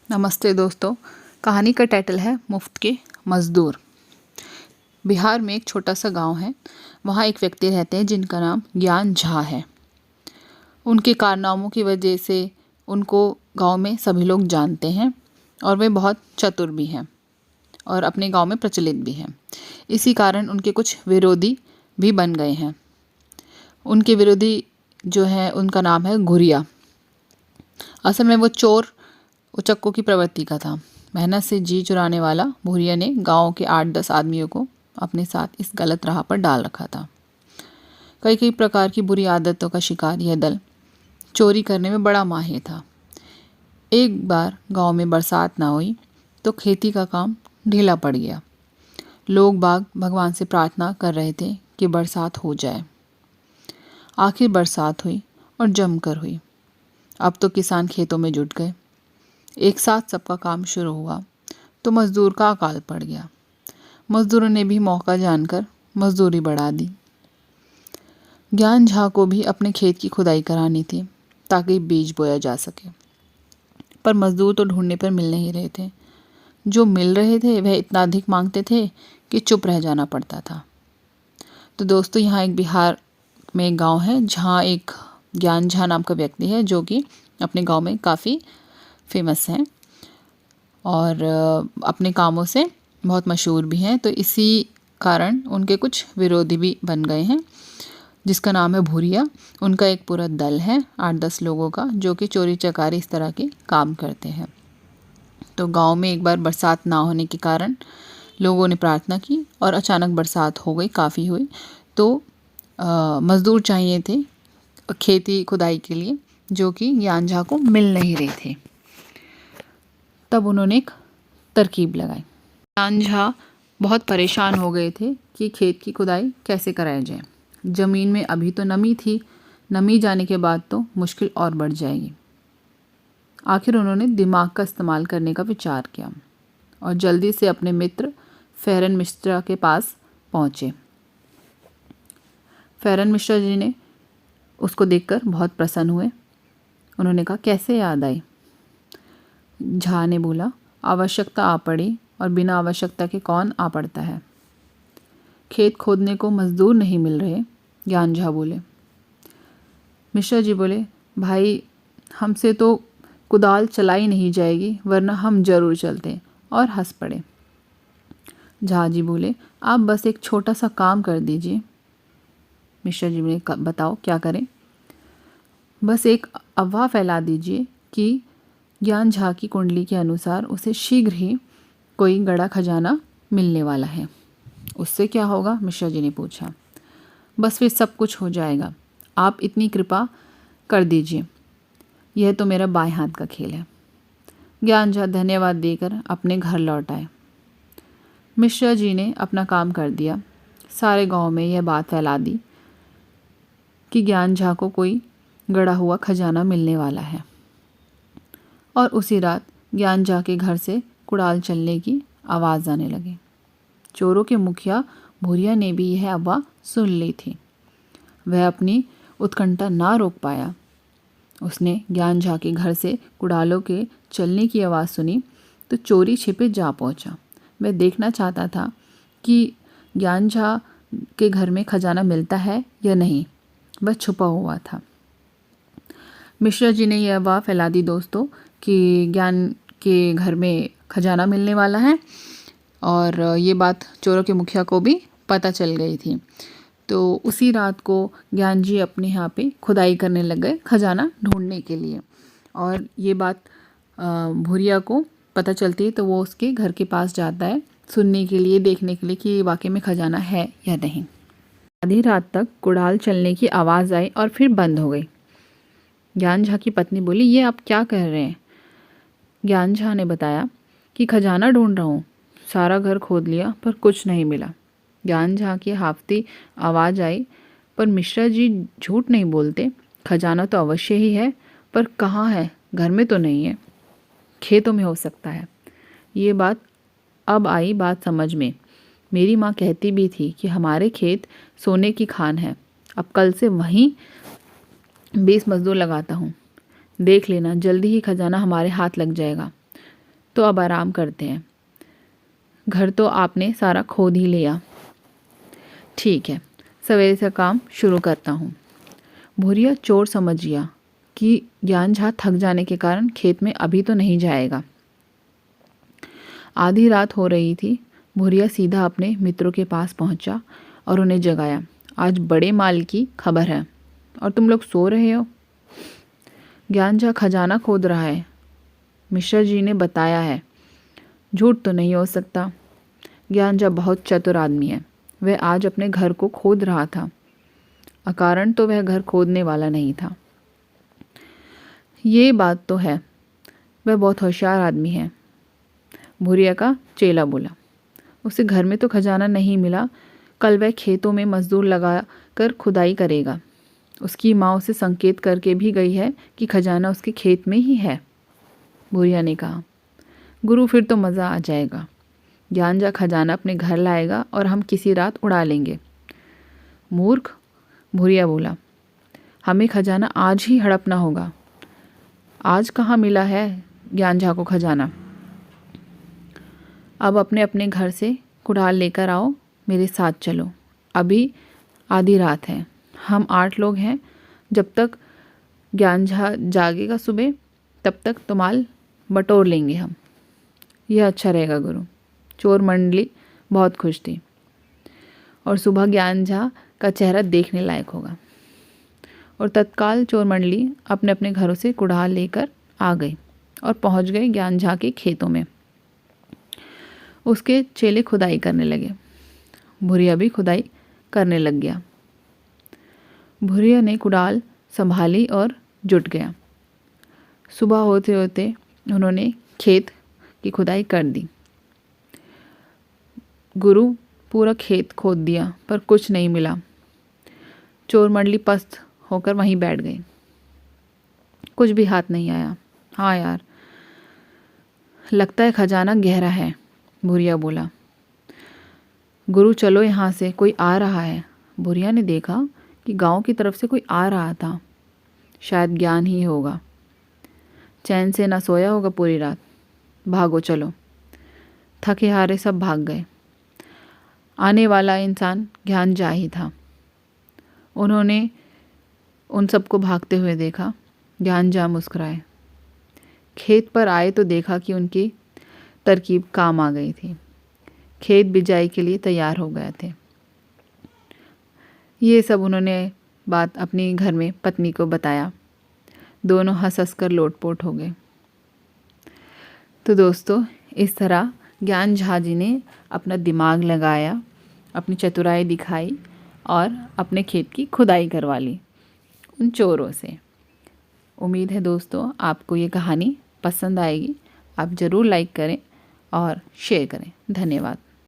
नमस्ते दोस्तों। कहानी का टाइटल है मुफ्त के मज़दूर। बिहार में एक छोटा सा गांव है। वहाँ एक व्यक्ति रहते हैं जिनका नाम ज्ञान झा है। उनके कारनामों की वजह से उनको गांव में सभी लोग जानते हैं और वे बहुत चतुर भी हैं और अपने गांव में प्रचलित भी हैं। इसी कारण उनके कुछ विरोधी भी बन गए हैं। उनके विरोधी जो है उनका नाम है घुरिया। असल में वो चोर उचक्कों की प्रवृत्ति का था। मेहनत से जी चुराने वाला भूरिया ने गांव के 8-10 आदमियों को अपने साथ इस गलत राह पर डाल रखा था। कई कई प्रकार की बुरी आदतों का शिकार यह दल चोरी करने में बड़ा माहिर था। एक बार गांव में बरसात ना हुई तो खेती का काम ढीला पड़ गया। लोग बाग भगवान से प्रार्थना कर रहे थे कि बरसात हो जाए। आखिर बरसात हुई और जमकर हुई। अब तो किसान खेतों में जुट गए। एक साथ सबका काम शुरू हुआ तो मजदूर का अकाल पड़ गया। मजदूरों ने भी मौका जानकर मजदूरी बढ़ा दी। ज्ञान झा को भी अपने खेत की खुदाई करानी थी ताकि बीज बोया जा सके, पर मजदूर तो ढूंढने पर मिल नहीं रहे थे। जो मिल रहे थे वह इतना अधिक मांगते थे कि चुप रह जाना पड़ता था। तो दोस्तों, यहाँ एक बिहार में एक गाँव है जहाँ एक ज्ञान झा नाम का व्यक्ति है जो कि अपने गाँव में काफ़ी फेमस हैं और अपने कामों से बहुत मशहूर भी हैं। तो इसी कारण उनके कुछ विरोधी भी बन गए हैं जिसका नाम है भूरिया। उनका एक पूरा दल है 8-10 लोगों का जो कि चोरी चकारी इस तरह के काम करते हैं। तो गांव में एक बार बरसात ना होने के कारण लोगों ने प्रार्थना की और अचानक बरसात हो गई, काफ़ी हुई। तो मज़दूर चाहिए थे खेती खुदाई के लिए जो कि ज्ञान झा को मिल नहीं रहे थे। तब उन्होंने एक तरकीब लगाई। ज्ञान झा बहुत परेशान हो गए थे कि खेत की खुदाई कैसे कराई जाए। ज़मीन में अभी तो नमी थी, नमी जाने के बाद तो मुश्किल और बढ़ जाएगी। आखिर उन्होंने दिमाग का इस्तेमाल करने का विचार किया और जल्दी से अपने मित्र फेरन मिश्रा के पास पहुँचे। फेरन मिश्रा जी ने उसको देखकर बहुत प्रसन्न हुए। उन्होंने कहा, कैसे याद आई? झा ने बोला, आवश्यकता आ पड़ी और बिना आवश्यकता के कौन आ पड़ता है। खेत खोदने को मजदूर नहीं मिल रहे, ज्ञान झा बोले। मिश्रा जी बोले, भाई हमसे तो कुदाल चलाई नहीं जाएगी वरना हम जरूर चलते, और हंस पड़े। झा जी बोले, आप बस एक छोटा सा काम कर दीजिए। मिश्रा जी बोले, बताओ क्या करें? बस एक अफवाह फैला दीजिए कि ज्ञान झा की कुंडली के अनुसार उसे शीघ्र ही कोई गड़ा खजाना मिलने वाला है। उससे क्या होगा? मिश्रा जी ने पूछा। बस फिर सब कुछ हो जाएगा, आप इतनी कृपा कर दीजिए, यह तो मेरा बाएं हाथ का खेल है। ज्ञान झा धन्यवाद देकर अपने घर लौट आए। मिश्रा जी ने अपना काम कर दिया। सारे गांव में यह बात फैला दी कि ज्ञान झा को कोई गड़ा हुआ खजाना मिलने वाला है। और उसी रात ज्ञान झा के घर से कुड़ाल चलने की आवाज़ आने लगी। चोरों के मुखिया भूरिया ने भी यह अफवाह सुन ली थी। वह अपनी उत्कंठा ना रोक पाया। उसने ज्ञान झा के घर से कुड़ालों के चलने की आवाज़ सुनी तो चोरी छिपे जा पहुंचा। वह देखना चाहता था कि ज्ञान झा के घर में खजाना मिलता है या नहीं। वह छुपा हुआ था। मिश्रा जी ने यह अफवाह फैला दी दोस्तों कि ज्ञान के घर में खजाना मिलने वाला है, और ये बात चोरों के मुखिया को भी पता चल गई थी। तो उसी रात को ज्ञान जी अपने यहाँ पे खुदाई करने लग गए खजाना ढूंढने के लिए, और ये बात भूरिया को पता चलती है तो वो उसके घर के पास जाता है सुनने के लिए, देखने के लिए कि वाकई में खजाना है या नहीं। आधी रात तक कुड़ाल चलने की आवाज़ आई और फिर बंद हो गई। ज्ञान झा की पत्नी बोली, ये आप क्या कह रहे हैं? ज्ञान झा ने बताया कि खजाना ढूंढ रहा हूँ, सारा घर खोद लिया पर कुछ नहीं मिला। ज्ञान झा की हाफती आवाज़ आई, पर मिश्रा जी झूठ नहीं बोलते, खजाना तो अवश्य ही है, पर कहाँ है? घर में तो नहीं है, खेतों में हो सकता है। ये बात अब आई बात समझ में। मेरी माँ कहती भी थी कि हमारे खेत सोने की खान है। अब कल से वहीं 20 मजदूर लगाता हूँ, देख लेना जल्दी ही खजाना हमारे हाथ लग जाएगा। तो अब आराम करते हैं। घर तो आपने सारा खोद ही लिया। ठीक है, सवेरे से काम शुरू करता हूँ। भूरिया चोर समझ गया कि ज्ञान झा थक जाने के कारण खेत में अभी तो नहीं जाएगा। आधी रात हो रही थी। भूरिया सीधा अपने मित्रों के पास पहुंचा और उन्हें जगाया। आज बड़े माल की खबर है और तुम लोग सो रहे हो। ज्ञान झा खजाना खोद रहा है, मिश्रा जी ने बताया है। झूठ तो नहीं हो सकता। ज्ञान झा बहुत चतुर आदमी है। वह आज अपने घर को खोद रहा था। अकारण तो वह घर खोदने वाला नहीं था। ये बात तो है, वह बहुत होशियार आदमी है। भूरिया का चेला बोला। उसे घर में तो खजाना नहीं मिला। कल वह खेतों में मजदूर लगा कर खुदाई करेगा। उसकी माँ उसे संकेत करके भी गई है कि खजाना उसके खेत में ही है। भूरिया ने कहा। गुरु, फिर तो मज़ा आ जाएगा। ज्ञान झा खजाना अपने घर लाएगा और हम किसी रात उड़ा लेंगे। मूर्ख, भूरिया बोला। हमें खजाना आज ही हड़पना होगा। आज कहाँ मिला है ज्ञान झा को खजाना। अब अपने अपने घर से कुड़ाल लेकर आओ, मेरे साथ चलो। अभी आधी रात है, हम 8 लोग हैं। जब तक ज्ञान झा जागेगा सुबह, तब तक तो माल बटोर लेंगे हम। यह अच्छा रहेगा गुरु। चोर मंडली बहुत खुश थी और सुबह ज्ञान झा का चेहरा देखने लायक होगा। और तत्काल चोर मंडली अपने अपने घरों से कुड़ाल लेकर आ गई और पहुंच गए ज्ञान झा के खेतों में। उसके चेले खुदाई करने लगे। भूरिया भी खुदाई करने लग गया। भूरिया ने कुड़ाल संभाली और जुट गया। सुबह होते होते उन्होंने खेत की खुदाई कर दी। गुरु, पूरा खेत खोद दिया पर कुछ नहीं मिला। चोर मंडली पस्त होकर वहीं बैठ गई। कुछ भी हाथ नहीं आया। हाँ यार, लगता है खजाना गहरा है, भूरिया बोला। गुरु, चलो यहाँ से, कोई आ रहा है। भूरिया ने देखा कि गांव की तरफ से कोई आ रहा था। शायद ज्ञान ही होगा। चैन से ना सोया होगा पूरी रात। भागो चलो। थके हारे सब भाग गए। आने वाला इंसान ज्ञान झा ही था। उन्होंने उन सबको भागते हुए देखा। ज्ञान झा मुस्कुराए। खेत पर आए तो देखा कि उनकी तरकीब काम आ गई थी। खेत बिजाई के लिए तैयार हो गए थे। ये सब उन्होंने बात अपनी घर में पत्नी को बताया। दोनों हंस हंस कर लोटपोट हो गए। तो दोस्तों, इस तरह ज्ञान झा जी ने अपना दिमाग लगाया, अपनी चतुराई दिखाई और अपने खेत की खुदाई करवा ली उन चोरों से। उम्मीद है दोस्तों आपको ये कहानी पसंद आएगी। आप ज़रूर लाइक करें और शेयर करें। धन्यवाद।